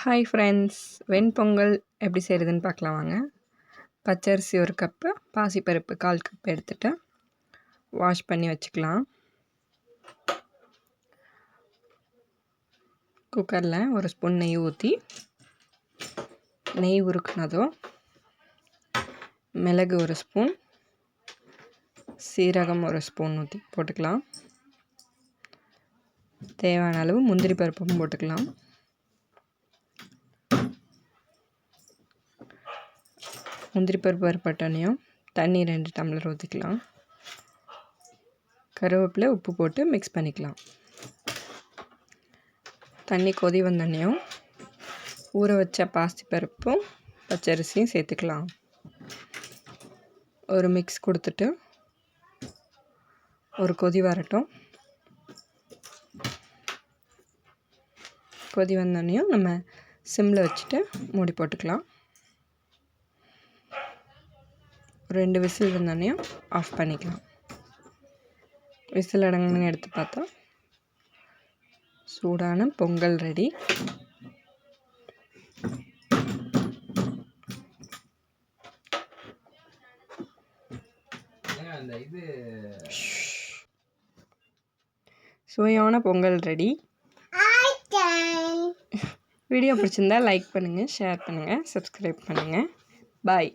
Hi friends, வெண்பொங்கல் எப்படி செய்கிறதுன்னு பார்க்கலாம் வாங்க. பச்சரிசி 1 கப்பு, பாசிப்பருப்பு 1/4 கப் எடுத்துகிட்டு வாஷ் பண்ணி வச்சுக்கலாம். குக்கரில் 1 ஸ்பூன் நெய் ஊற்றி, நெய் உருக்குனதும் மிளகு 1 ஸ்பூன், சீரகம் 1 ஸ்பூன் ஊற்றி போட்டுக்கலாம். தேவையான அளவு முந்திரி பருப்பும் போட்டுக்கலாம். முந்திரி பருப்பு வறுப்பட்டனையும் தண்ணி 2 டம்ளர் ஊற்றிக்கலாம். கருவேப்பிலை உப்பு போட்டு மிக்ஸ் பண்ணிக்கலாம். தண்ணி கொதி வந்தனையும் ஊற வச்ச பாசிப்பருப்பும் பச்சரிசியும் சேர்த்துக்கலாம். ஒரு மிக்ஸ் கொடுத்துட்டு ஒரு கொதி வரட்டும். கொதி வந்தனையும் நம்ம சிம்மில் வச்சுட்டு மூடி போட்டுக்கலாம். 2 விசில் வந்தோடனையும் ஆஃப் பண்ணிக்கலாம். விசில் அடங்குன்னு எடுத்து பார்த்தா சூடான பொங்கல் ரெடி. சுவையான பொங்கல் ரெடி. வீடியோ பிடிச்சிருந்தா லைக் பண்ணுங்கள், ஷேர் பண்ணுங்கள், சப்ஸ்கிரைப் பண்ணுங்கள். பாய்.